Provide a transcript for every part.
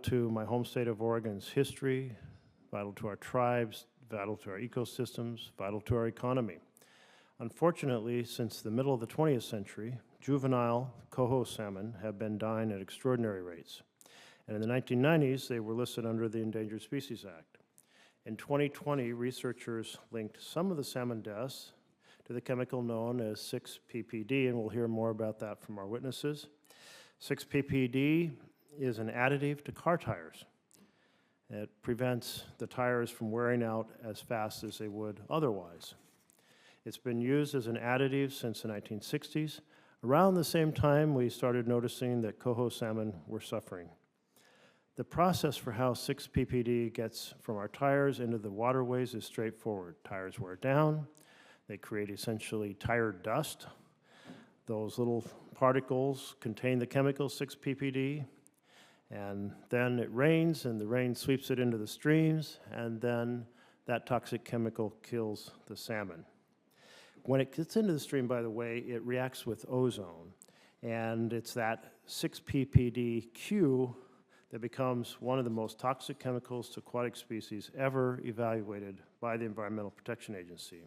to my home state of Oregon's history, vital to our tribes, vital to our ecosystems, vital to our economy. Unfortunately, since the middle of the 20th century, juvenile coho salmon have been dying at extraordinary rates. And in the 1990s, they were listed under the Endangered Species Act. In 2020, researchers linked some of the salmon deaths to the chemical known as 6-PPD, and we'll hear more about that from our witnesses. 6-PPD is an additive to car tires. It prevents the tires from wearing out as fast as they would otherwise. It's been used as an additive since the 1960s. Around the same time, we started noticing that coho salmon were suffering. The process for how 6-PPD gets from our tires into the waterways is straightforward. Tires wear down. They create essentially tire dust. Those little particles contain the chemical 6-PPD, and then it rains, and the rain sweeps it into the streams, and then that toxic chemical kills the salmon. When it gets into the stream, by the way, it reacts with ozone, and it's that 6-PPDQ that becomes one of the most toxic chemicals to aquatic species ever evaluated by the Environmental Protection Agency.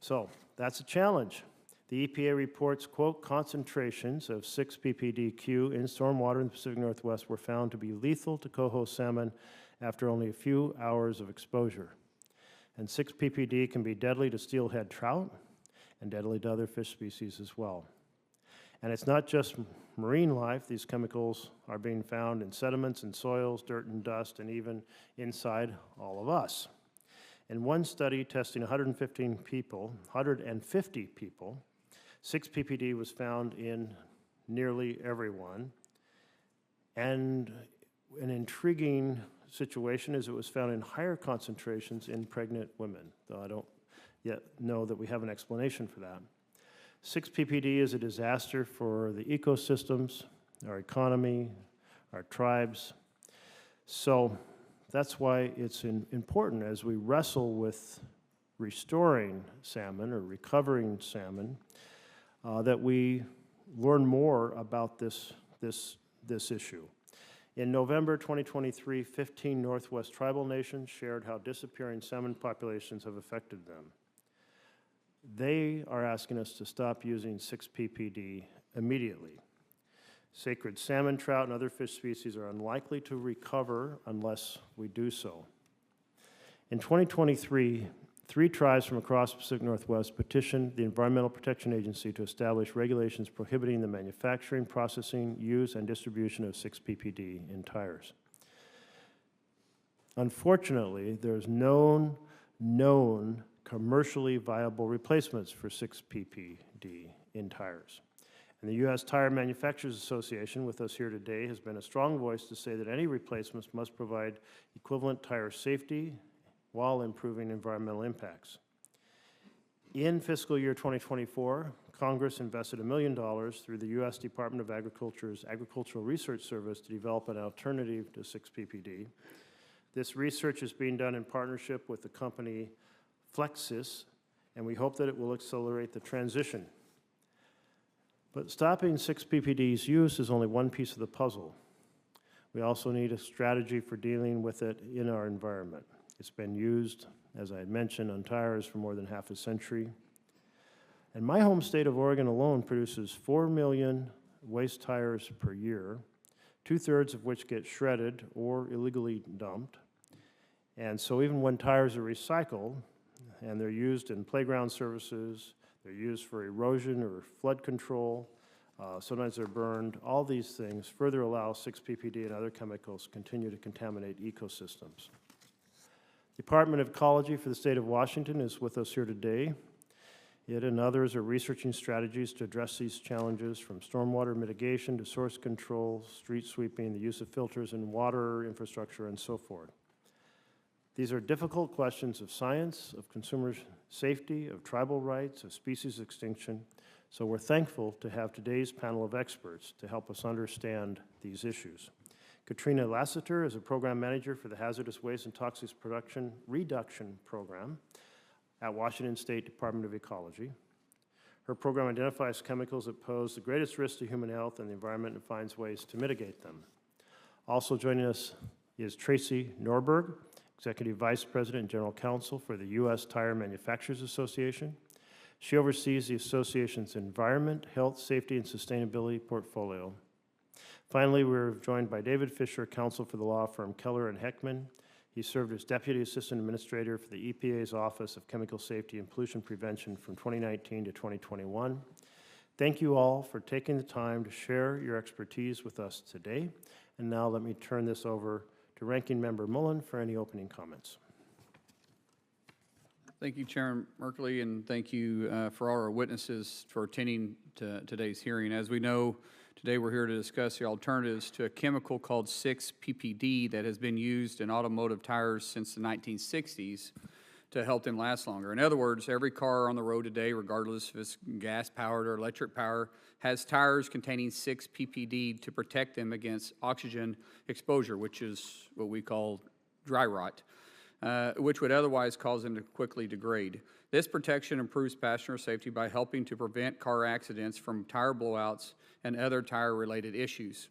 So that's a challenge. The EPA reports, quote, concentrations of 6-PPDQ in stormwater in the Pacific Northwest were found to be lethal to coho salmon after only a few hours of exposure. And 6-PPD can be deadly to steelhead trout and deadly to other fish species as well. And it's not just marine life. These chemicals are being found in sediments and soils, dirt and dust, and even inside all of us. In one study testing 150 people, 6-PPD was found in nearly everyone. And an intriguing situation is it was found in higher concentrations in pregnant women, though I don't yet know that we have an explanation for that. 6-PPD is a disaster for the ecosystems, our economy, our tribes. So that's why it's important as we wrestle with restoring salmon or recovering salmon that we learn more about this issue. In November 2023, 15 Northwest tribal nations shared how disappearing salmon populations have affected them. They are asking us to stop using 6-PPD immediately. Sacred salmon, trout, and other fish species are unlikely to recover unless we do so. In 2023, 3 tribes from across the Pacific Northwest petitioned the Environmental Protection Agency to establish regulations prohibiting the manufacturing, processing, use, and distribution of 6-PPD in tires. Unfortunately, there's known commercially viable replacements for 6-PPD in tires. And the U.S. Tire Manufacturers Association, with us here today, has been a strong voice to say that any replacements must provide equivalent tire safety while improving environmental impacts. In fiscal year 2024, Congress invested $1 million through the U.S. Department of Agriculture's Agricultural Research Service to develop an alternative to 6-PPD. This research is being done in partnership with the company Flexsys, and we hope that it will accelerate the transition. But stopping 6-PPD's use is only one piece of the puzzle. We also need a strategy for dealing with it in our environment. It's been used, as I had mentioned, on tires for more than half a century. And my home state of Oregon alone produces 4 million waste tires per year, 2/3 of which get shredded or illegally dumped. And so even when tires are recycled, and they're used in playground services, they're used for erosion or flood control, sometimes they're burned, all these things further allow 6-PPD and other chemicals to continue to contaminate ecosystems. Department of Ecology for the state of Washington is with us here today. It and others are researching strategies to address these challenges, from stormwater mitigation to source control, street sweeping, the use of filters in water infrastructure, and so forth. These are difficult questions of science, of consumer safety, of tribal rights, of species extinction. So we're thankful to have today's panel of experts to help us understand these issues. Katrina Lassiter is a program manager for the Hazardous Waste and Toxics Reduction Program at Washington State Department of Ecology. Her program identifies chemicals that pose the greatest risk to human health and the environment and finds ways to mitigate them. Also joining us is Tracy Norberg, Executive Vice President and General Counsel for the U.S. Tire Manufacturers Association. She oversees the association's environment, health, safety, and sustainability portfolio. Finally, we're joined by David Fisher, counsel for the law firm Keller and Heckman. He served as Deputy Assistant Administrator for the EPA's Office of Chemical Safety and Pollution Prevention from 2019 to 2021. Thank you all for taking the time to share your expertise with us today. And now let me turn this over to Ranking Member Mullen for any opening comments. Thank you, Chairman Merkley, and thank you for all our witnesses for attending to today's hearing. As we know, today we're here to discuss the alternatives to a chemical called 6-PPD that has been used in automotive tires since the 1960s to help them last longer. In other words, every car on the road today, regardless if it's gas-powered or electric power, has tires containing 6-PPD to protect them against oxygen exposure, which is what we call dry rot, which would otherwise cause them to quickly degrade. This protection improves passenger safety by helping to prevent car accidents from tire blowouts and other tire-related issues.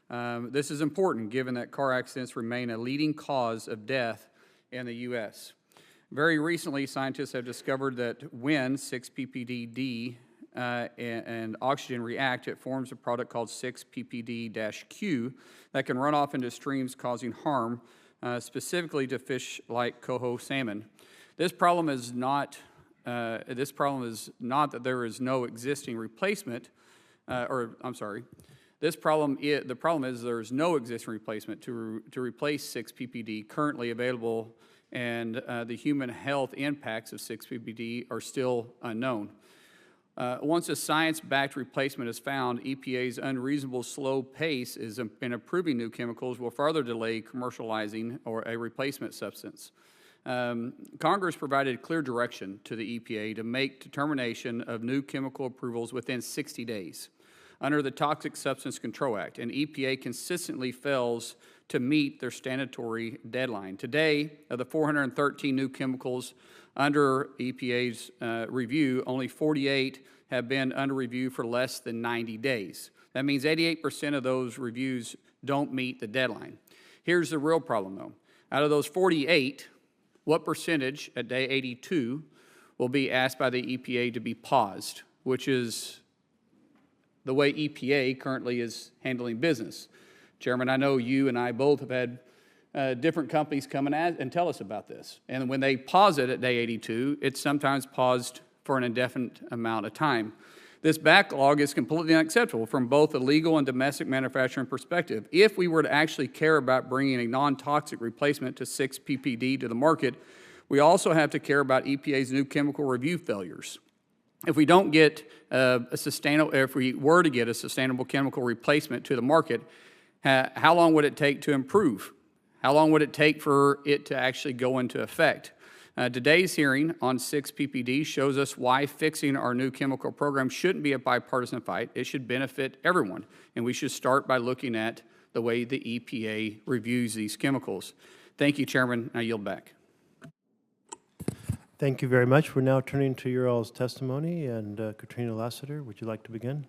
This is important given that car accidents remain a leading cause of death in the U.S. Very recently, scientists have discovered that when 6-PPD-D and oxygen react, it forms a product called 6-PPD-Q that can run off into streams causing harm, specifically to fish like coho salmon. This problem is not that there is no existing replacement, the problem is there is no existing replacement to replace 6-PPD currently available, and the human health impacts of 6-PPD are still unknown. Once a science-backed replacement is found, EPA's unreasonable slow pace in approving new chemicals will further delay commercializing or a replacement substance. Congress provided clear direction to the EPA to make determination of new chemical approvals within 60 days under the Toxic Substance Control Act, and EPA consistently fails to meet their statutory deadline. Today, of the 413 new chemicals under EPA's review, only 48 have been under review for less than 90 days. That means 88% of those reviews don't meet the deadline. Here's the real problem, though. Out of those 48, what percentage at day 82 will be asked by the EPA to be paused, which is the way EPA currently is handling business? Chairman, I know you and I both have had different companies come and tell us about this. And when they pause it at day 82, it's sometimes paused for an indefinite amount of time. This backlog is completely unacceptable from both a legal and domestic manufacturing perspective. If we were to actually care about bringing a non-toxic replacement to 6-PPD to the market, we also have to care about EPA's new chemical review failures. If we don't get if we were to get a sustainable chemical replacement to the market, how long would it take to improve? How long would it take for it to actually go into effect? Today's hearing on 6-PPD shows us why fixing our new chemical program shouldn't be a bipartisan fight. It should benefit everyone, and we should start by looking at the way the EPA reviews these chemicals. Thank you, Chairman. I yield back. Thank you very much. We're now turning to your all's testimony, and Katrina Lassiter, would you like to begin?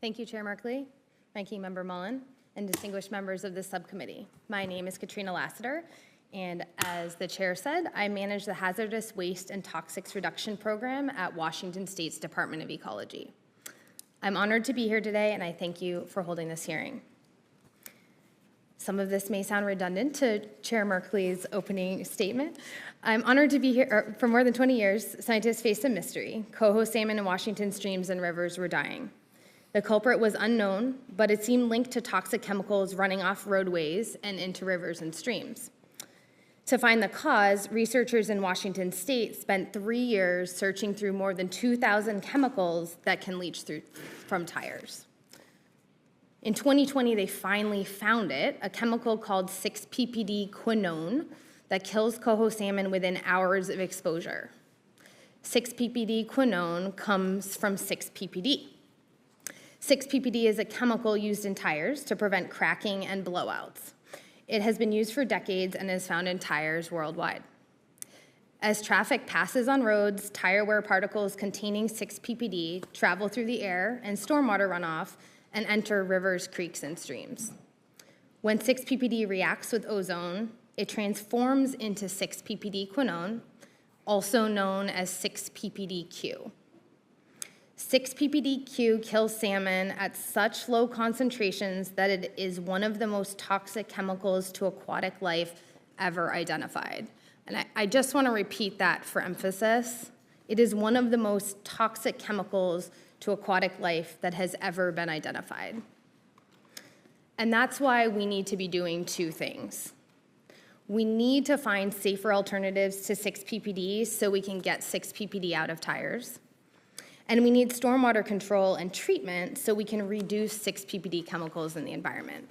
Thank you, Chair Merkley, Ranking Member Mullen, and distinguished members of this subcommittee. My name is Katrina Lassiter, and as the chair said, I manage the Hazardous Waste and Toxics Reduction Program at Washington State's Department of Ecology. I'm honored to be here today, and I thank you for holding this hearing. Some of this may sound redundant to Chair Merkley's opening statement. I'm honored to be here. For more than 20 years, scientists faced a mystery. Coho salmon in Washington streams and rivers were dying. The culprit was unknown, but it seemed linked to toxic chemicals running off roadways and into rivers and streams. To find the cause, researchers in Washington State spent 3 years searching through more than 2,000 chemicals that can leach from tires. In 2020, they finally found it, a chemical called 6-PPD quinone that kills coho salmon within hours of exposure. 6-PPD quinone comes from 6-PPD. 6-PPD is a chemical used in tires to prevent cracking and blowouts. It has been used for decades and is found in tires worldwide. As traffic passes on roads, tire wear particles containing 6-PPD travel through the air and stormwater runoff and enter rivers, creeks, and streams. When 6-PPD reacts with ozone, it transforms into 6-PPD quinone, also known as 6-PPDQ. 6-PPDQ kills salmon at such low concentrations that it is one of the most toxic chemicals to aquatic life ever identified. And I just want to repeat that for emphasis. It is one of the most toxic chemicals to aquatic life that has ever been identified. And that's why we need to be doing two things. We need to find safer alternatives to 6-PPD so we can get 6-PPD out of tires. And we need stormwater control and treatment so we can reduce 6-PPD chemicals in the environment.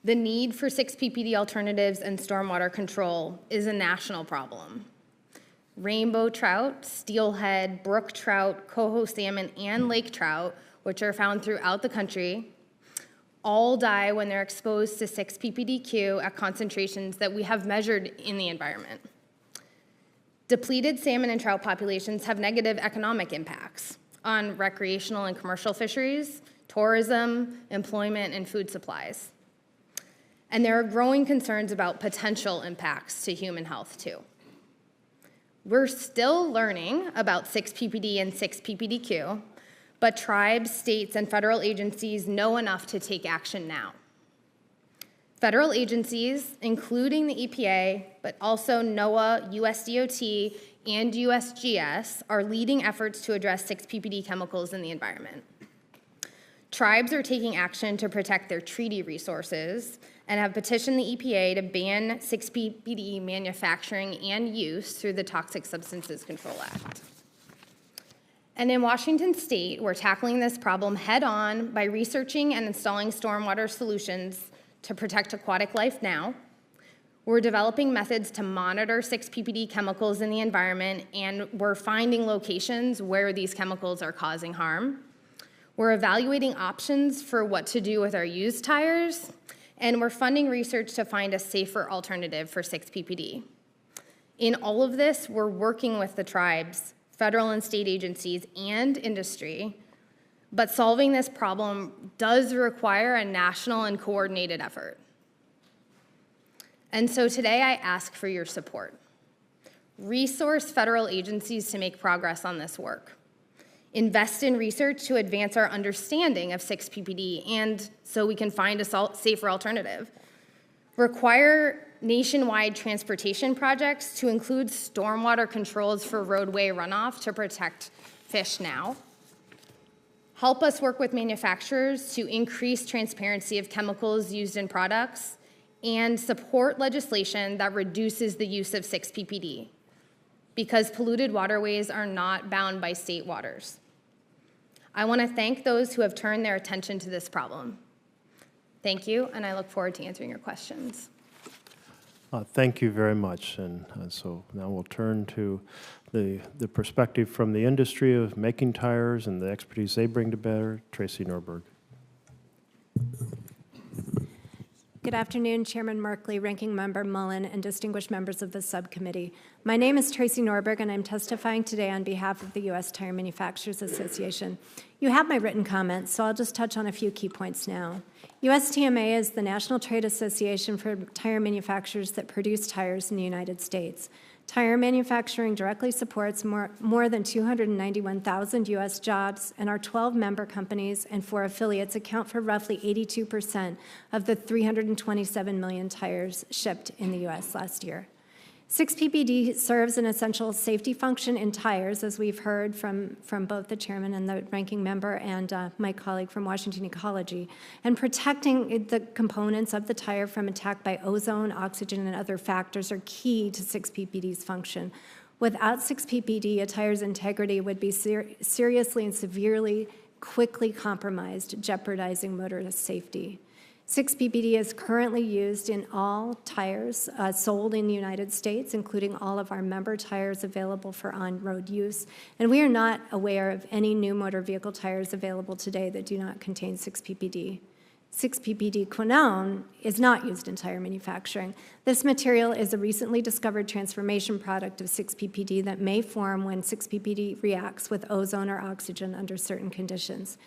The need for 6-PPD alternatives and stormwater control is a national problem. Rainbow trout, steelhead, brook trout, coho salmon, and lake trout, which are found throughout the country, all die when they're exposed to 6-PPDQ at concentrations that we have measured in the environment. Depleted salmon and trout populations have negative economic impacts on recreational and commercial fisheries, tourism, employment, and food supplies. And there are growing concerns about potential impacts to human health, too. We're still learning about 6-PPD and 6-PPDQ, but tribes, states, and federal agencies know enough to take action now. Federal agencies, including the EPA, but also NOAA, USDOT, and USGS, are leading efforts to address 6-PPD chemicals in the environment. Tribes are taking action to protect their treaty resources and have petitioned the EPA to ban 6-PPD manufacturing and use through the Toxic Substances Control Act. And in Washington State, we're tackling this problem head-on by researching and installing stormwater solutions to protect aquatic life now. We're developing methods to monitor 6-PPD chemicals in the environment, and we're finding locations where these chemicals are causing harm. We're evaluating options for what to do with our used tires, and we're funding research to find a safer alternative for 6-PPD. In all of this, we're working with the tribes, federal and state agencies, and industry, but solving this problem does require a national and coordinated effort. And so today I ask for your support. Resource federal agencies to make progress on this work. Invest in research to advance our understanding of 6-PPD and so we can find a safer alternative. Require nationwide transportation projects to include stormwater controls for roadway runoff to protect fish now. Help us work with manufacturers to increase transparency of chemicals used in products and support legislation that reduces the use of 6-PPD because polluted waterways are not bound by state waters. I want to thank those who have turned their attention to this problem. Thank you, and I look forward to answering your questions. Thank you very much. And so now we'll turn to the perspective from the industry of making tires and the expertise they bring to bear. Tracy Norberg. Good afternoon, Chairman Merkley, Ranking Member Mullen, and distinguished members of the subcommittee. My name is Tracy Norberg, and I'm testifying today on behalf of the U.S. Tire Manufacturers Association. You have my written comments, so I'll just touch on a few key points now. USTMA is the National Trade Association for tire manufacturers that produce tires in the United States. Tire manufacturing directly supports more than 291,000 U.S. jobs, and our 12 member companies and 4 affiliates account for roughly 82% of the 327 million tires shipped in the U.S. last year. 6-PPD serves an essential safety function in tires, as we've heard from both the chairman and the ranking member and my colleague from Washington Ecology, and protecting the components of the tire from attack by ozone, oxygen, and other factors are key to 6-PPD's function. Without 6-PPD, a tire's integrity would be seriously and severely, quickly compromised, jeopardizing motorist safety. 6-PPD is currently used in all tires sold in the United States, including all of our member tires available for on-road use. And we are not aware of any new motor vehicle tires available today that do not contain 6-PPD. 6-PPD quinone is not used in tire manufacturing. This material is a recently discovered transformation product of 6-PPD that may form when 6-PPD reacts with ozone or oxygen under certain conditions.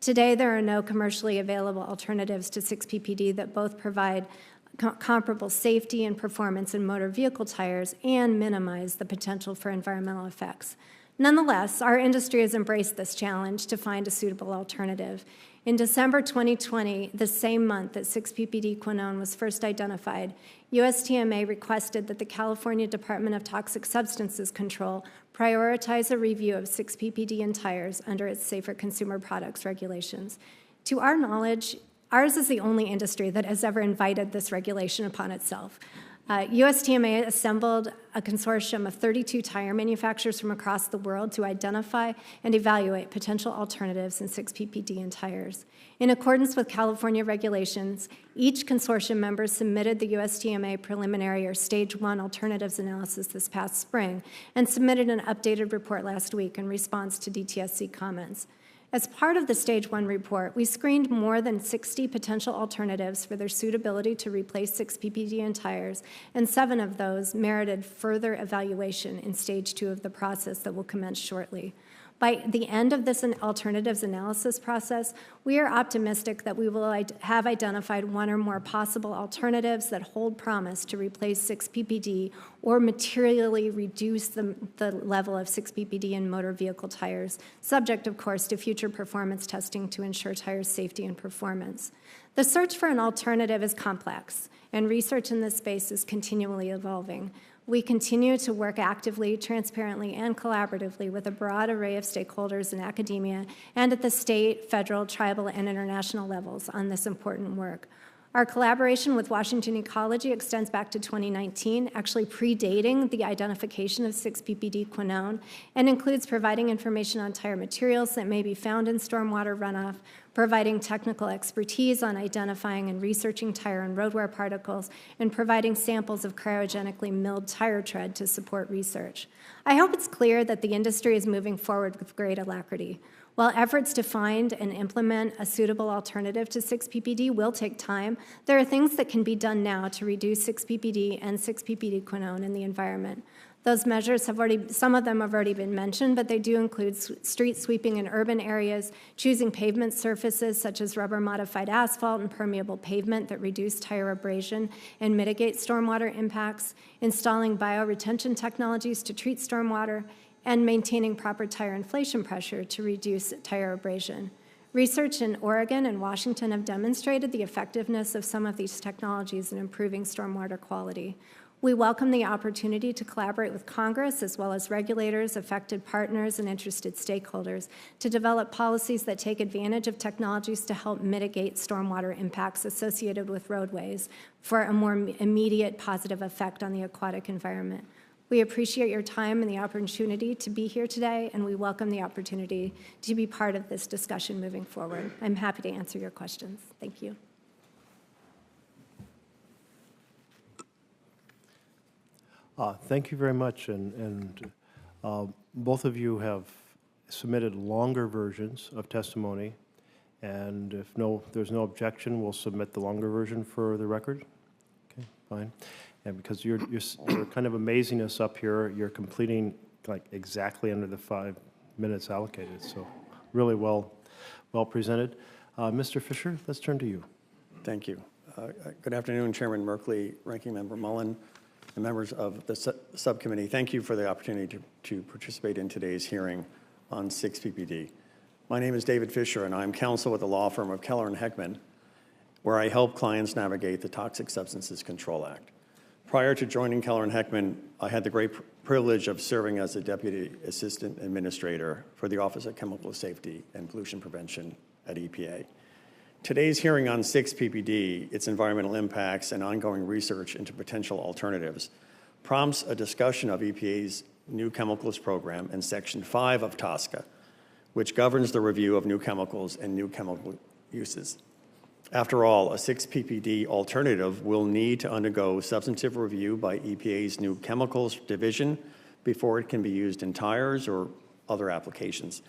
Today, there are no commercially available alternatives to 6-PPD that both provide comparable safety and performance in motor vehicle tires and minimize the potential for environmental effects. Nonetheless, our industry has embraced this challenge to find a suitable alternative. In December 2020, the same month that 6-PPD quinone was first identified, USTMA requested that the California Department of Toxic Substances Control prioritize a review of 6-PPD in tires under its Safer Consumer Products regulations. To our knowledge, ours is the only industry that has ever invited this regulation upon itself. USTMA assembled a consortium of 32 tire manufacturers from across the world to identify and evaluate potential alternatives in 6-PPD in tires. In accordance with California regulations, each consortium member submitted the USTMA preliminary or Stage 1 alternatives analysis this past spring and submitted an updated report last week in response to DTSC comments. As part of the Stage 1 report, we screened more than 60 potential alternatives for their suitability to replace 6-PPD in tires, and 7 of those merited further evaluation in Stage 2 of the process that will commence shortly. By the end of this alternatives analysis process, we are optimistic that we will have identified one or more possible alternatives that hold promise to replace 6-PPD or materially reduce the level of 6-PPD in motor vehicle tires, subject, of course, to future performance testing to ensure tire safety and performance. The search for an alternative is complex, and research in this space is continually evolving. We continue to work actively, transparently, and collaboratively with a broad array of stakeholders in academia and at the state, federal, tribal, and international levels on this important work. Our collaboration with Washington Ecology extends back to 2019, actually predating the identification of 6-PPD quinone, and includes providing information on tire materials that may be found in stormwater runoff, providing technical expertise on identifying and researching tire and road wear particles, and providing samples of cryogenically milled tire tread to support research. I hope it's clear that the industry is moving forward with great alacrity. While efforts to find and implement a suitable alternative to 6-PPD will take time, there are things that can be done now to reduce 6-PPD and 6-PPD quinone in the environment. Those measures some of them have already been mentioned, but they do include street sweeping in urban areas, choosing pavement surfaces such as rubber-modified asphalt and permeable pavement that reduce tire abrasion and mitigate stormwater impacts, installing bioretention technologies to treat stormwater, and maintaining proper tire inflation pressure to reduce tire abrasion. Research in Oregon and Washington have demonstrated the effectiveness of some of these technologies in improving stormwater quality. We welcome the opportunity to collaborate with Congress as well as regulators, affected partners, and interested stakeholders to develop policies that take advantage of technologies to help mitigate stormwater impacts associated with roadways for a more immediate positive effect on the aquatic environment. We appreciate your time and the opportunity to be here today, and we welcome the opportunity to be part of this discussion moving forward. I'm happy to answer your questions. Thank you. Thank you very much, and both of you have submitted longer versions of testimony, and if there's no objection, we'll submit the longer version for the record. Okay, fine. And because you're kind of amazing us up here, you're completing like exactly under the 5 minutes allocated, so really well presented. Mr. Fisher, let's turn to you. Thank you. Good afternoon, Chairman Merkley, Ranking Member Mullen, and members of the subcommittee. Thank you for the opportunity to participate in today's hearing on 6-PPD. My name is David Fisher, and I'm counsel with the law firm of Keller & Heckman, where I help clients navigate the Toxic Substances Control Act. Prior to joining Keller & Heckman, I had the great privilege of serving as a Deputy Assistant Administrator for the Office of Chemical Safety and Pollution Prevention at EPA. Today's hearing on 6-PPD, its environmental impacts, and ongoing research into potential alternatives prompts a discussion of EPA's New Chemicals Program and Section 5 of TSCA, which governs the review of new chemicals and new chemical uses. After all, a 6-PPD alternative will need to undergo substantive review by EPA's New Chemicals Division before it can be used in tires or other applications.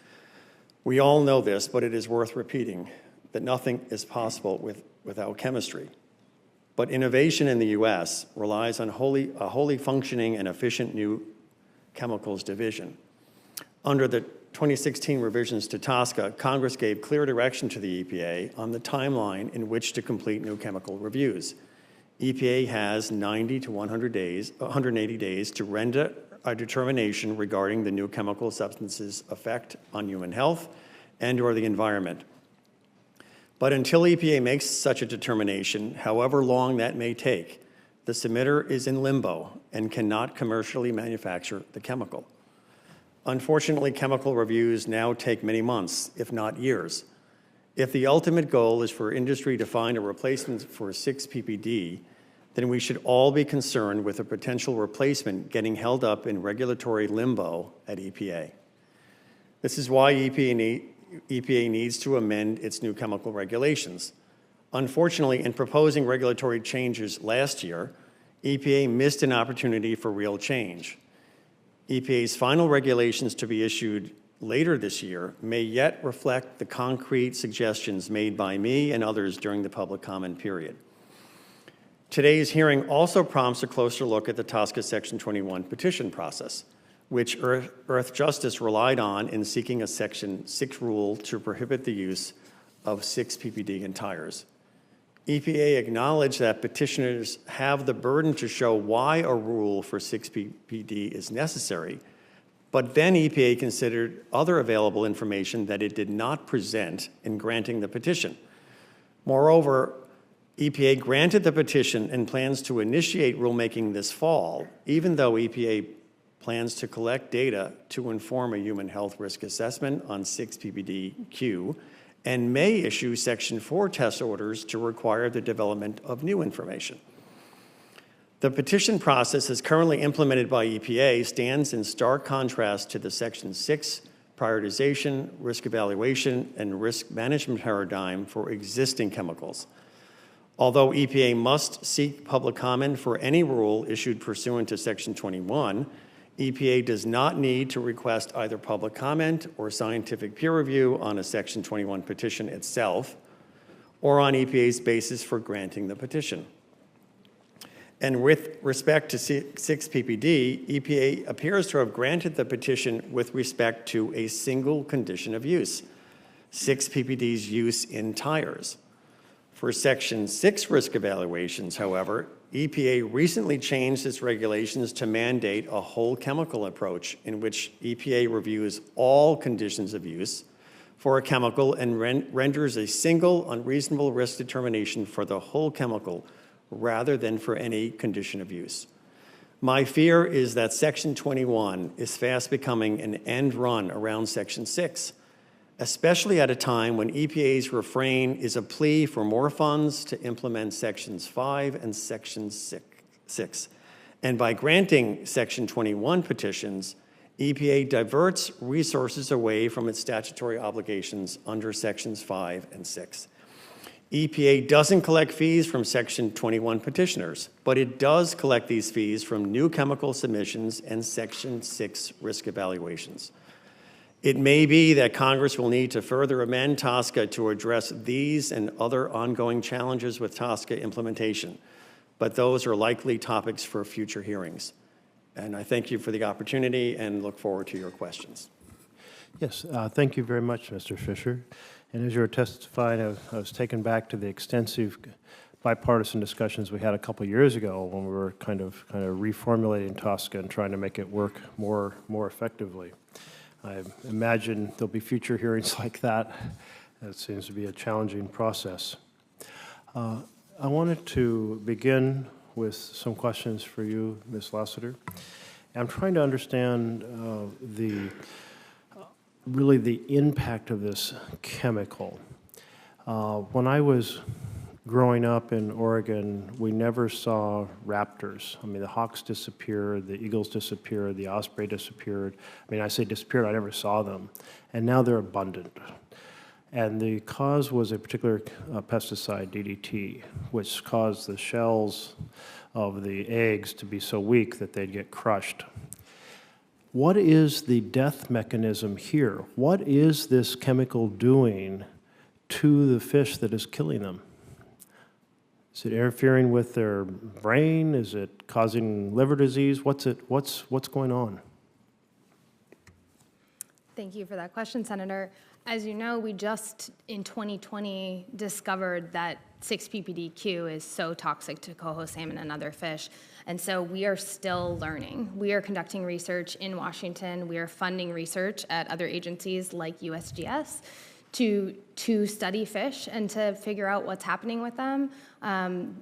We all know this, but it is worth repeating that nothing is possible without chemistry. But innovation in the U.S. relies on a wholly functioning and efficient New Chemicals Division. Under the 2016 revisions to TSCA, Congress gave clear direction to the EPA on the timeline in which to complete new chemical reviews. EPA has 90 to 180 days to render a determination regarding the new chemical substance's effect on human health and/or the environment. But until EPA makes such a determination, however long that may take, the submitter is in limbo and cannot commercially manufacture the chemical. Unfortunately, chemical reviews now take many months, if not years. If the ultimate goal is for industry to find a replacement for 6-PPD, then we should all be concerned with a potential replacement getting held up in regulatory limbo at EPA. This is why EPA needs to amend its new chemical regulations. Unfortunately, in proposing regulatory changes last year, EPA missed an opportunity for real change. EPA's final regulations to be issued later this year may yet reflect the concrete suggestions made by me and others during the public comment period. Today's hearing also prompts a closer look at the TSCA Section 21 petition process, which Earthjustice relied on in seeking a Section 6 rule to prohibit the use of 6-PPD in tires. EPA acknowledged that petitioners have the burden to show why a rule for 6-PPD is necessary, but then EPA considered other available information that it did not present in granting the petition. Moreover, EPA granted the petition and plans to initiate rulemaking this fall, even though EPA plans to collect data to inform a human health risk assessment on 6-PPD-Q and may issue Section 4 test orders to require the development of new information. The petition process as currently implemented by EPA stands in stark contrast to the Section 6 prioritization, risk evaluation, and risk management paradigm for existing chemicals. Although EPA must seek public comment for any rule issued pursuant to Section 21, EPA does not need to request either public comment or scientific peer review on a Section 21 petition itself or on EPA's basis for granting the petition. And with respect to 6-PPD, EPA appears to have granted the petition with respect to a single condition of use, 6-PPD's use in tires. For Section 6 risk evaluations, however, EPA recently changed its regulations to mandate a whole chemical approach in which EPA reviews all conditions of use for a chemical and renders a single unreasonable risk determination for the whole chemical rather than for any condition of use. My fear is that Section 21 is fast becoming an end run around Section 6, especially at a time when EPA's refrain is a plea for more funds to implement Sections 5 and Section 6. And by granting Section 21 petitions, EPA diverts resources away from its statutory obligations under Sections 5 and 6. EPA doesn't collect fees from Section 21 petitioners, but it does collect these fees from new chemical submissions and Section 6 risk evaluations. It may be that Congress will need to further amend TSCA to address these and other ongoing challenges with TSCA implementation, but those are likely topics for future hearings. And I thank you for the opportunity and look forward to your questions. Yes, thank you very much, Mr. Fisher. And as you were testifying, I was taken back to the extensive bipartisan discussions we had a couple years ago when we were kind of reformulating TSCA and trying to make it work more effectively. I imagine there'll be future hearings like that. That seems to be a challenging process. I wanted to begin with some questions for you, Ms. Lassiter. I'm trying to understand really the impact of this chemical. When I was growing up in Oregon, we never saw raptors. I mean, the hawks disappeared, the eagles disappeared, the osprey disappeared. I mean, I say disappeared, I never saw them. And now they're abundant. And the cause was a particular pesticide, DDT, which caused the shells of the eggs to be so weak that they'd get crushed. What is the death mechanism here? What is this chemical doing to the fish that is killing them? Is it interfering with their brain? Is it causing liver disease? What's going on? Thank you for that question, Senator. As you know, we just in 2020 discovered that 6-ppdq is so toxic to coho salmon and other fish. And so we are still learning. We are conducting research in Washington. We are funding research at other agencies like USGS to study fish and to figure out what's happening with them.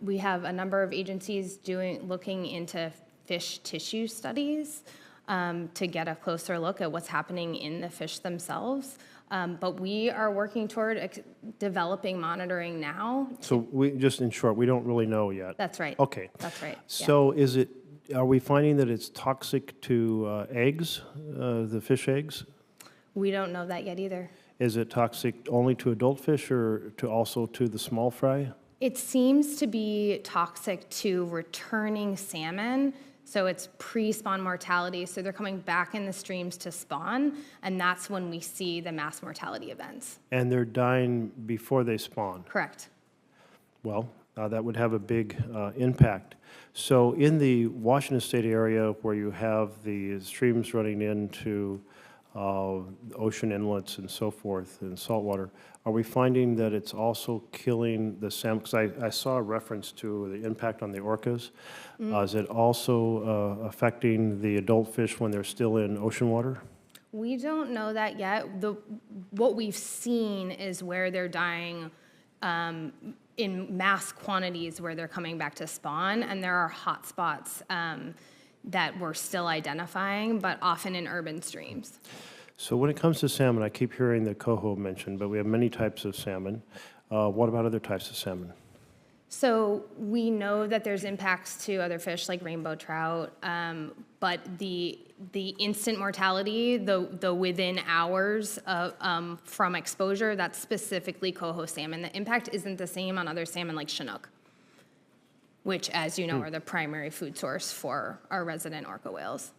We have a number of agencies looking into fish tissue studies to get a closer look at what's happening in the fish themselves. But we are working toward developing monitoring now. So we, just in short, we don't really know yet. That's right. Okay. That's right. Yeah. So are we finding that it's toxic to eggs, the fish eggs? We don't know that yet either. Is it toxic only to adult fish or also to the small fry? It seems to be toxic to returning salmon. So it's pre-spawn mortality. So they're coming back in the streams to spawn, and that's when we see the mass mortality events. And they're dying before they spawn? Correct. Well, that would have a big impact. So in the Washington State area where you have the streams running into ocean inlets and so forth and saltwater, are we finding that it's also killing the salmon? Because I saw a reference to the impact on the orcas. Is it also affecting the adult fish when they're still in ocean water? We don't know that yet. What we've seen is where they're dying in mass quantities where they're coming back to spawn, and there are hot spots that we're still identifying, but often in urban streams. So when it comes to salmon, I keep hearing the coho mentioned, but we have many types of salmon. What about other types of salmon? So we know that there's impacts to other fish like rainbow trout, but the instant mortality, the within hours from exposure, that's specifically coho salmon. The impact isn't the same on other salmon like Chinook, which, as you know, are the primary food source for our resident orca whales.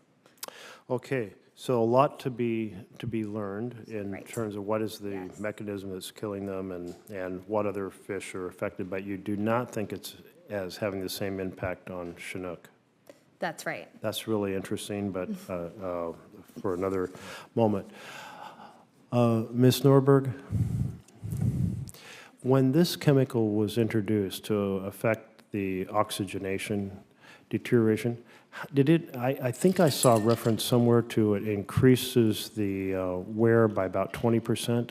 Okay, so a lot to be learned in Right. terms of what is the mechanism that's killing them and what other fish are affected, but you do not think it's as having the same impact on Chinook. That's right. That's really interesting, but for another moment. Ms. Norberg, when this chemical was introduced to affect the oxygenation deterioration, I think I saw a reference somewhere to it increases the wear by about 20%.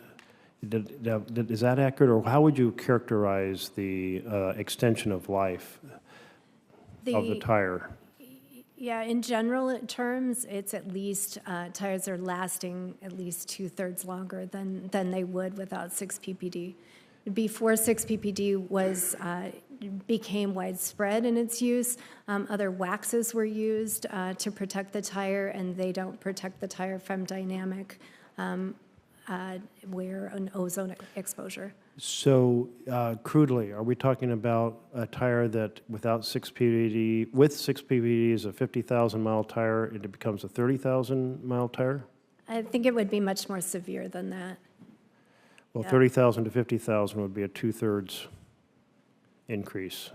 Is that accurate, or how would you characterize the extension of life of the tire? Yeah, in general terms, it's at least, tires are lasting at least 2/3 longer than they would without 6-ppd. Before 6-ppd became widespread in its use, other waxes were used to protect the tire, and they don't protect the tire from dynamic wear and ozone exposure. So crudely, are we talking about a tire that without 6-ppd, with 6-ppd is a 50,000-mile tire, it becomes a 30,000-mile tire? I think it would be much more severe than that. Well, Yeah. 30,000 to 50,000 would be a 2/3 increase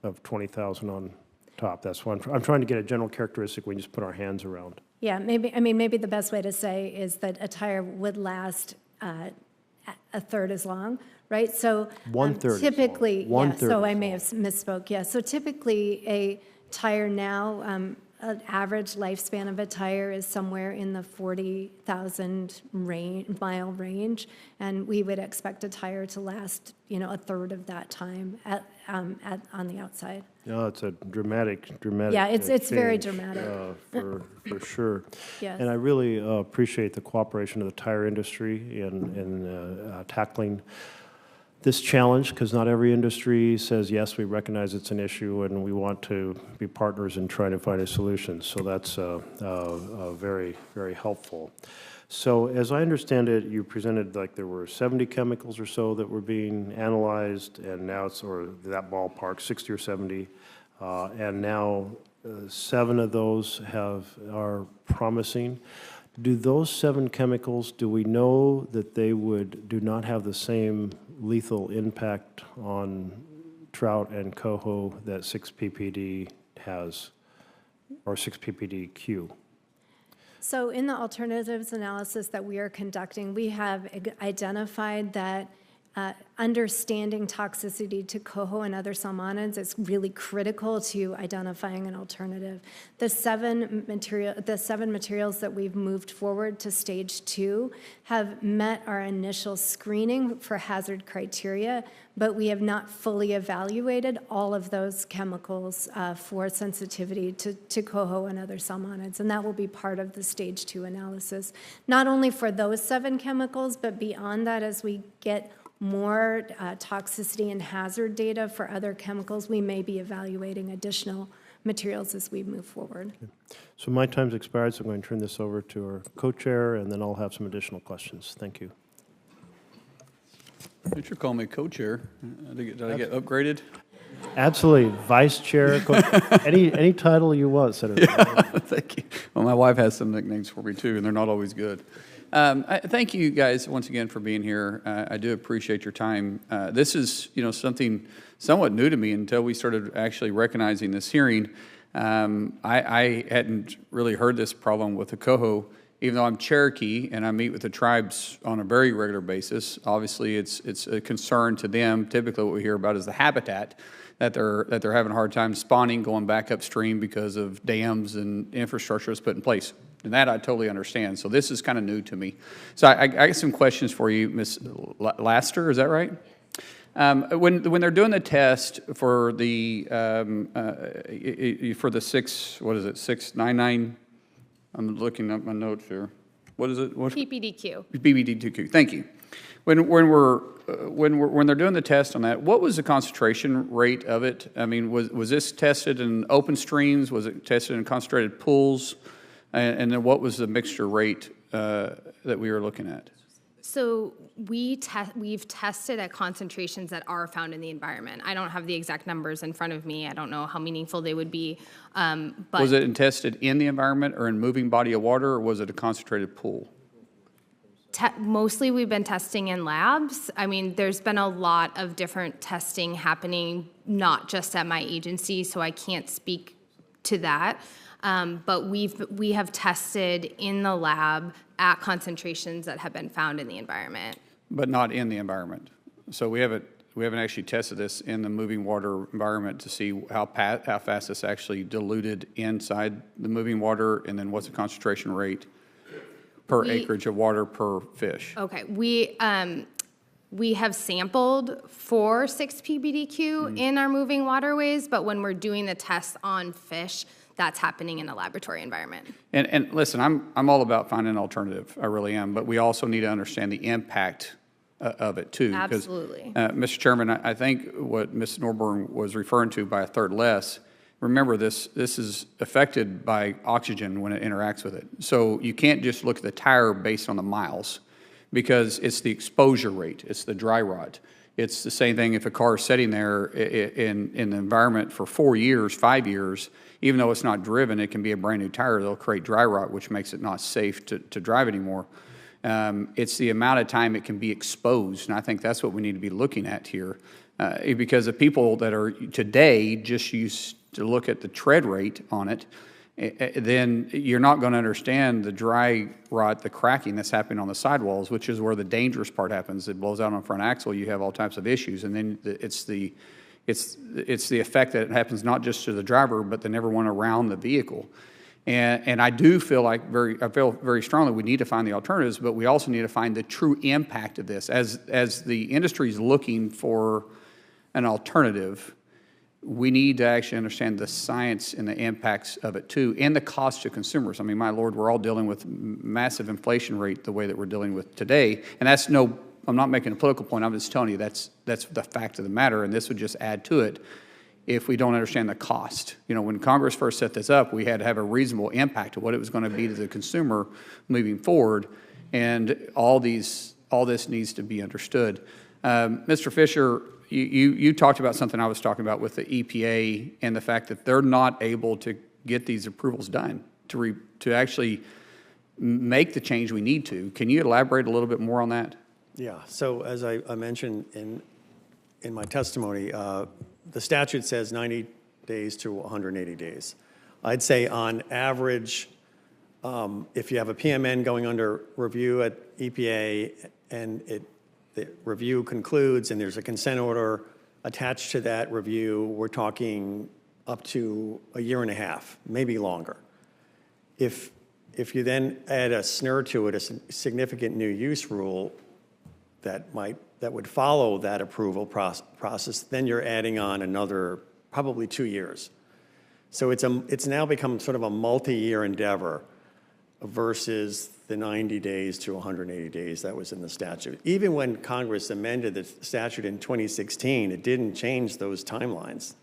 of 20,000 on top. That's what I'm trying to get a general characteristic we just put our hands around. Yeah, maybe the best way to say is that a tire would last a third as long, right? So 1/3 typically, as long. yeah, 1/3 so I as may long. have misspoke. Yeah, so typically a tire now, an average lifespan of a tire is somewhere in the 40,000 mile range, and we would expect a tire to last, a third of that time on the outside. No, it's a dramatic. Yeah, it's very change, dramatic. for sure. Yes. And I really appreciate the cooperation of the tire industry in tackling this challenge, because not every industry says, yes, we recognize it's an issue and we want to be partners in trying to find a solution. So that's very, very helpful. So as I understand it, you presented like there were 70 chemicals or so that were being analyzed, and now it's, or that ballpark, 60 or 70, and now 7 of those are promising. Do those 7 chemicals, do we know that they do not have the same lethal impact on trout and coho that 6-ppd has, or 6-ppdq? So in the alternatives analysis that we are conducting, we have identified that understanding toxicity to coho and other salmonids is really critical to identifying an alternative. The seven materials that we've moved forward to stage 2 have met our initial screening for hazard criteria, but we have not fully evaluated all of those chemicals for sensitivity to coho and other salmonids, and that will be part of the stage 2 analysis, not only for those 7 chemicals, but beyond that, as we get more toxicity and hazard data for other chemicals, we may be evaluating additional materials as we move forward. Okay. So my time's expired, so I'm going to turn this over to our co-chair, and then I'll have some additional questions. Thank you. Thanks for calling me co-chair. Did I get upgraded? Absolutely. Vice chair, any title you want, Senator. Thank you. Well, my wife has some nicknames for me too, and they're not always good. Thank you guys once again for being here. I do appreciate your time. This is, something somewhat new to me until we started actually recognizing this hearing. I hadn't really heard this problem with the coho, even though I'm Cherokee and I meet with the tribes on a very regular basis. Obviously, it's a concern to them. Typically, what we hear about is the habitat that they're having a hard time spawning, going back upstream because of dams and infrastructure that's put in place. And that I totally understand. So this is kind of new to me. So I got some questions for you, Ms. Lassiter, is that right? When they're doing the test for the 699, I'm looking up my notes here. What is it? PPDQ. PPDQ. Thank you. When they're doing the test on that, what was the concentration rate of it? I mean, was this tested in open streams? Was it tested in concentrated pools? And then what was the mixture rate that we were looking at? So we've tested at concentrations that are found in the environment. I don't have the exact numbers in front of me. I don't know how meaningful they would be. But was it tested in the environment or in moving body of water, or was it a concentrated pool? Mostly we've been testing in labs. I mean, there's been a lot of different testing happening, not just at my agency, so I can't speak to that. But we have tested in the lab at concentrations that have been found in the environment. But not in the environment. So we haven't actually tested this in the moving water environment to see how fast it's actually diluted inside the moving water, and then what's the concentration rate per acreage of water per fish. Okay, we have sampled for 6-PBDQ in our moving waterways, but when we're doing the tests on fish, that's happening in a laboratory environment. And listen, I'm all about finding an alternative. I really am. But we also need to understand the impact of it too. Absolutely. Mr. Chairman, I think what Ms. Norburn was referring to by a third less, remember this is affected by oxygen when it interacts with it. So you can't just look at the tire based on the miles, because it's the exposure rate, it's the dry rot. It's the same thing if a car is sitting there in the environment for 4 years, 5 years, even though it's not driven, it can be a brand new tire. They'll create dry rot, which makes it not safe to drive anymore. It's the amount of time it can be exposed, and I think that's what we need to be looking at here. Because the people that are today just used to look at the tread rate on it, then you're not going to understand the dry rot, the cracking that's happening on the sidewalls, which is where the dangerous part happens. It blows out on the front axle. You have all types of issues, and then it's the effect that happens not just to the driver, but then everyone around the vehicle. And I do feel I feel very strongly we need to find the alternatives, but we also need to find the true impact of this. As the industry is looking for an alternative, we need to actually understand the science and the impacts of it too, and the cost to consumers. I mean, my Lord, we're all dealing with massive inflation rate the way that we're dealing with today, and that's I'm not making a political point. I'm just telling you that's the fact of the matter, and this would just add to it if we don't understand the cost. You know, when Congress first set this up, we had to have a reasonable impact of what it was going to be to the consumer moving forward, and all this needs to be understood. Mr. Fisher, you talked about something I was talking about with the EPA and the fact that they're not able to get these approvals done to actually make the change we need to. Can you elaborate a little bit more on that? Yeah, so as I mentioned in my testimony, the statute says 90 days to 180 days. I'd say on average, If you have a PMN going under review at EPA and the review concludes and there's a consent order attached to that review, we're talking up to a year and a half, maybe longer. If you then add a SNR to it, a significant new use rule that would follow that approval process, then you're adding on another probably 2 years. So it's now become sort of a multi-year endeavor versus the 90 days to 180 days that was in the statute. Even when Congress amended the statute in 2016, it didn't change those timelines.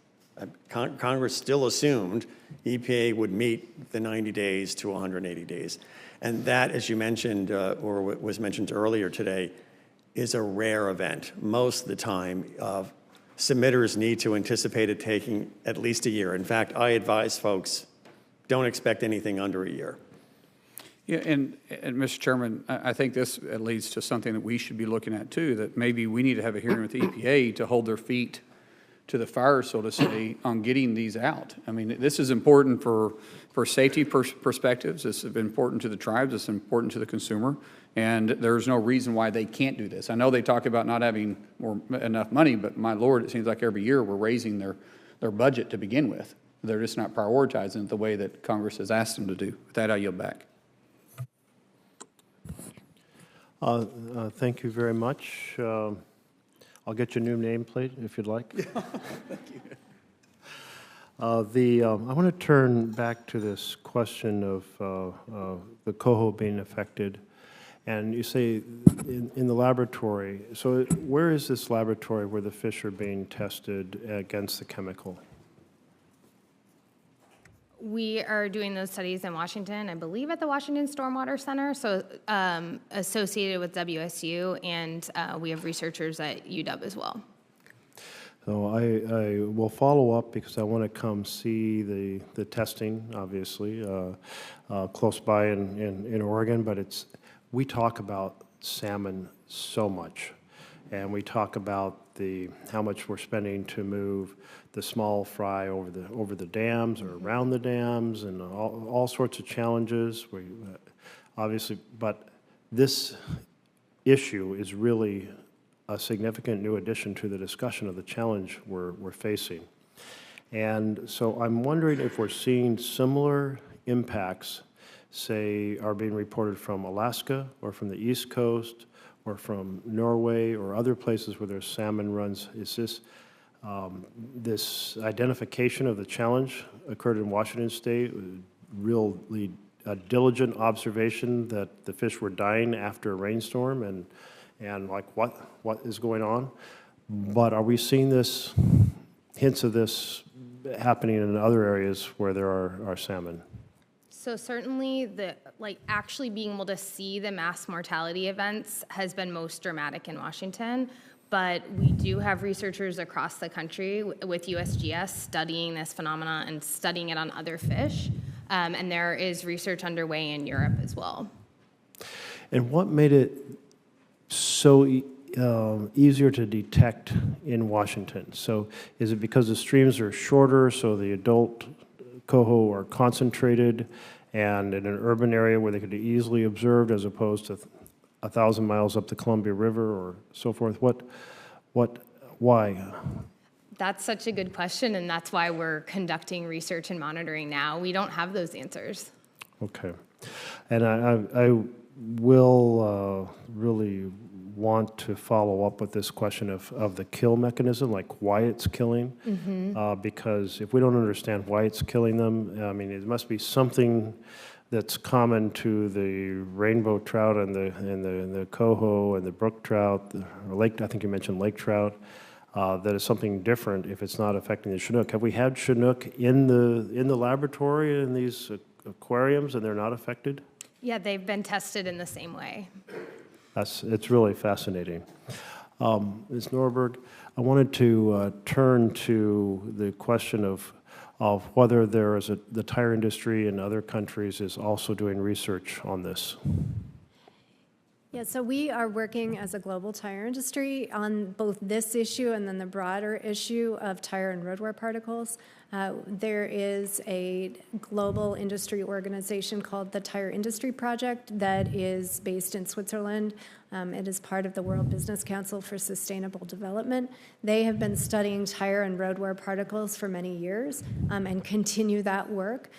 Congress still assumed EPA would meet the 90 days to 180 days. And that, as you mentioned, or was mentioned earlier today, is a rare event. Most of the time, submitters need to anticipate it taking at least a year. In fact, I advise folks, don't expect anything under a year. Yeah, and Mr. Chairman, I think this leads to something that we should be looking at too, that maybe we need to have a hearing with the EPA to hold their feet to the fire, so to say, on getting these out. I mean, this is important for safety perspectives. This is important to the tribes. It's important to the consumer. And there's no reason why they can't do this. I know they talk about not having enough money, but my Lord, it seems like every year we're raising their budget to begin with. They're just not prioritizing it the way that Congress has asked them to do. With that, I yield back. Thank you very much. I'll get your new nameplate if you'd like. Thank you. I want to turn back to this question of the coho being affected. And you say in the laboratory, so where is this laboratory where the fish are being tested against the chemical? We are doing those studies in Washington, I believe at the Washington Stormwater Center, so associated with WSU, and we have researchers at UW as well. So I will follow up because I want to come see the testing, obviously, close by in Oregon, but we talk about salmon so much, and we talk about how much we're spending to move the small fry over the dams or around the dams, and all sorts of challenges. Obviously, but this issue is really a significant new addition to the discussion of the challenge we're facing. And so I'm wondering if we're seeing similar impacts, say, are being reported from Alaska or from the East Coast or from Norway or other places where there's salmon runs. Is this identification of the challenge occurred in Washington State, really a diligent observation that the fish were dying after a rainstorm, and like what is going on? But are we seeing hints of this happening in other areas where there are salmon? So certainly actually being able to see the mass mortality events has been most dramatic in Washington, but we do have researchers across the country with USGS studying this phenomena and studying it on other fish, and there is research underway in Europe as well. And what made it so easier to detect in Washington? So is it because the streams are shorter, so the adult coho are concentrated and in an urban area where they could be easily observed as opposed to 1,000 miles up the Columbia River or so forth? Why? That's such a good question, and that's why we're conducting research and monitoring now. We don't have those answers. Okay. And I will really want to follow up with this question of the kill mechanism, like why it's killing, because if we don't understand why it's killing them, I mean, it must be something that's common to the rainbow trout and the coho and the brook trout, or lake. I think you mentioned lake trout. That is something different if it's not affecting the Chinook. Have we had Chinook in the laboratory in these aquariums and they're not affected? Yeah, they've been tested in the same way. It's really fascinating. Ms. Norberg, I wanted to turn to the question of whether the tire industry in other countries is also doing research on this. Yeah, so we are working as a global tire industry on both this issue and then the broader issue of tire and roadwear particles. There is a global industry organization called the Tire Industry Project that is based in Switzerland. It is part of the World Business Council for Sustainable Development. They have been studying tire and roadwear particles for many years and continue that work.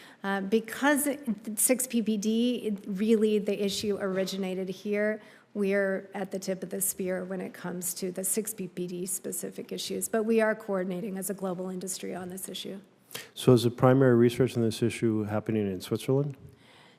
Because 6-PPD, really the issue originated here, we're at the tip of the spear when it comes to the 6-PPD specific issues, but we are coordinating as a global industry on this issue. So is the primary research on this issue happening in Switzerland?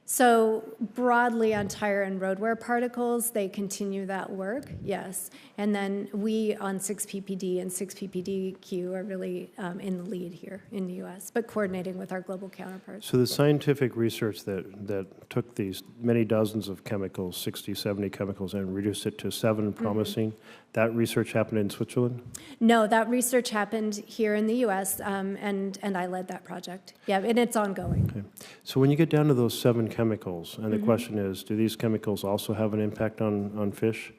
So broadly on tire and roadwear particles, they continue that work, yes. And then we on 6-PPD and 6-PPDQ are really in the lead here in the U.S., but coordinating with our global counterparts. So the scientific research that took these many dozens of chemicals, 60, 70 chemicals, and reduced it to 7 promising, that research happened in Switzerland? No, that research happened here in the U.S., and I led that project. Yeah, and it's ongoing. Okay. So when you get down to those 7 chemicals, and the question is, do these chemicals also have an impact on fish?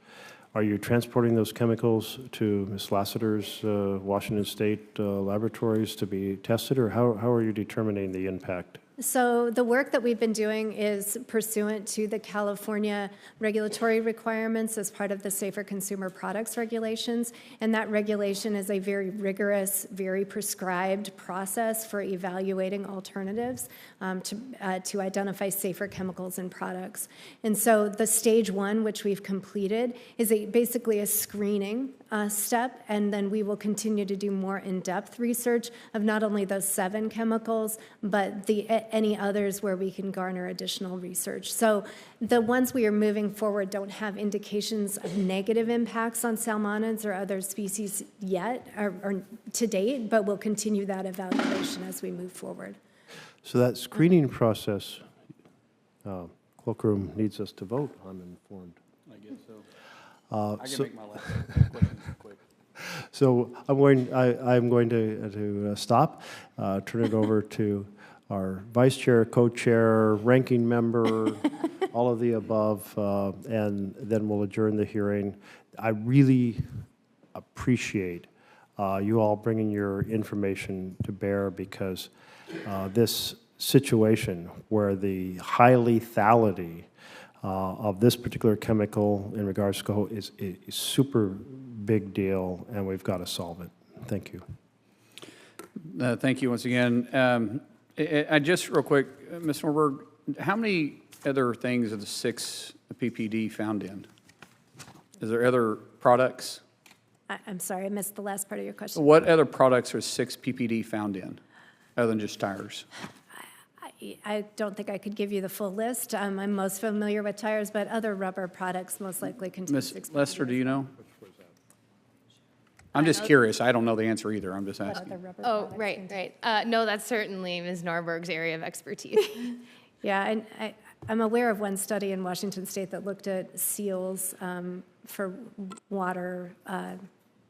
Are you transporting those chemicals to Ms. Lassiter's Washington State laboratories to be tested, or how are you determining the impact? So the work that we've been doing is pursuant to the California regulatory requirements as part of the Safer Consumer Products regulations, and that regulation is a very rigorous, very prescribed process for evaluating alternatives to identify safer chemicals and products. And so the stage 1, which we've completed, is basically a screening step, and then we will continue to do more in-depth research of not only those 7 chemicals, but any others where we can garner additional research. So the ones we are moving forward don't have indications of negative impacts on salmonids or other species yet, or to date, but we'll continue that evaluation as we move forward. So that screening process, Cloakroom needs us to vote, I'm informed. I guess so. I can make my last question quick. So I'm going to stop, turn it over to our vice chair, co-chair, ranking member, all of the above, and then we'll adjourn the hearing. I really appreciate you all bringing your information to bear, because this situation where the high lethality of this particular chemical in regards to coho is a super big deal, and we've got to solve it. Thank you. Thank you once again. I just real quick, Ms. Norberg, how many other things are the 6-PPD found in? Is there other products? I'm sorry, I missed the last part of your question. What other products are 6-PPD found in, other than just tires? I don't think I could give you the full list. I'm most familiar with tires, but other rubber products most likely contain 6-PPD. Ms. Lester, do you know? I'm just curious. I don't know the answer either. I'm just asking. Oh, right. No, that's certainly Ms. Norberg's area of expertise. Yeah, and I'm aware of one study in Washington State that looked at seals for water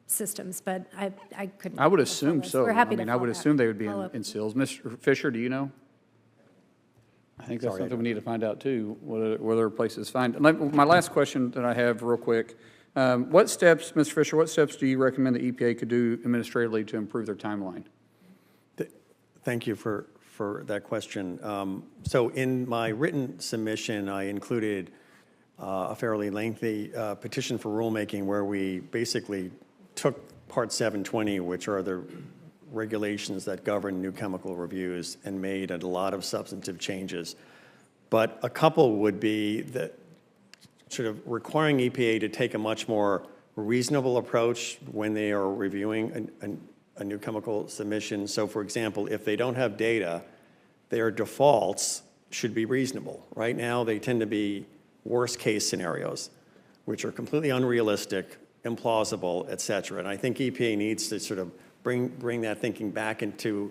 systems, but I couldn't. I would assume so. We're happy to I would assume they would be follow up. in seals. Mr. Fisher, do you know? I think that's something we need to find out too, what other places find. My last question that I have real quick, what steps, Mr. Fisher, what steps do you recommend the EPA could do administratively to improve their timeline? Thank you for that question. So in my written submission, I included a fairly lengthy petition for rulemaking where we basically took Part 720, which are the regulations that govern new chemical reviews, and made a lot of substantive changes. But a couple would be that sort of requiring EPA to take a much more reasonable approach when they are reviewing a new chemical submission. So for example, if they don't have data, their defaults should be reasonable. Right now, they tend to be worst case scenarios, which are completely unrealistic, implausible, et cetera. And I think EPA needs to sort of bring that thinking back into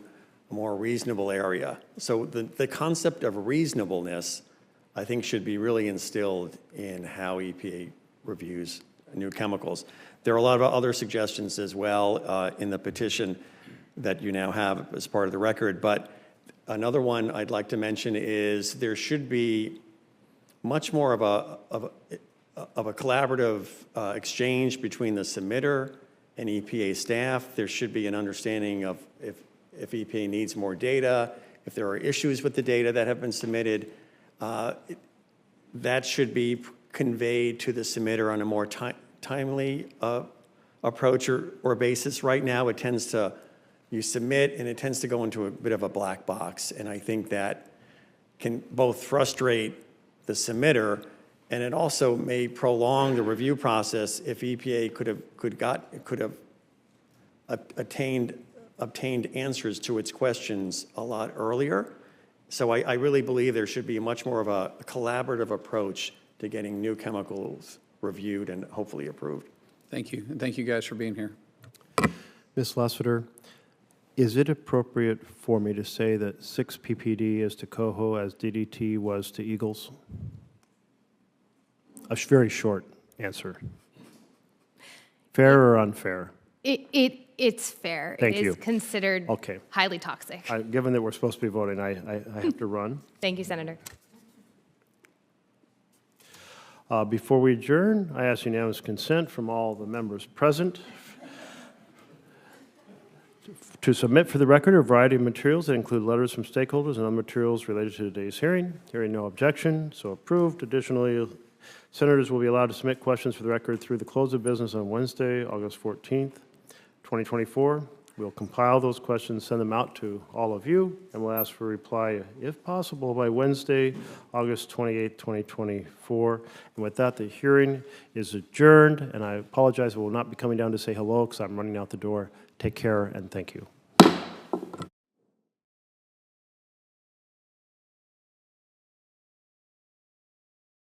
a more reasonable area. So the concept of reasonableness, I think, should be really instilled in how EPA reviews new chemicals. There are a lot of other suggestions as well in the petition that you now have as part of the record, but another one I'd like to mention is there should be much more of a collaborative exchange between the submitter and EPA staff. There should be an understanding of if EPA needs more data, if there are issues with the data that have been submitted, that should be conveyed to the submitter on a more timely approach or basis. Right now, it tends to, you submit and it tends to go into a bit of a black box. And I think that can both frustrate the submitter, and it also may prolong the review process if EPA could have obtained answers to its questions a lot earlier. So I really believe there should be much more of a collaborative approach to getting new chemicals reviewed and hopefully approved. Thank you, and thank you guys for being here. Ms. Lassiter, is it appropriate for me to say that 6-PPD is to coho as DDT was to eagles? A very short answer. Fair or unfair? It's fair. Thank It you. is considered Okay. highly toxic. Given that we're supposed to be voting, I have to run. Thank you, Senator. Before we adjourn, I ask unanimous consent from all the members present to submit for the record a variety of materials that include letters from stakeholders and other materials related to today's hearing. Hearing no objection, so approved. Additionally, senators will be allowed to submit questions for the record through the close of business on Wednesday, August 14th, 2024. We'll compile those questions, send them out to all of you, and we'll ask for a reply, if possible, by Wednesday, August 28th, 2024. And with that, the hearing is adjourned, and I apologize, I will not be coming down to say hello because I'm running out the door. Take care, and thank you.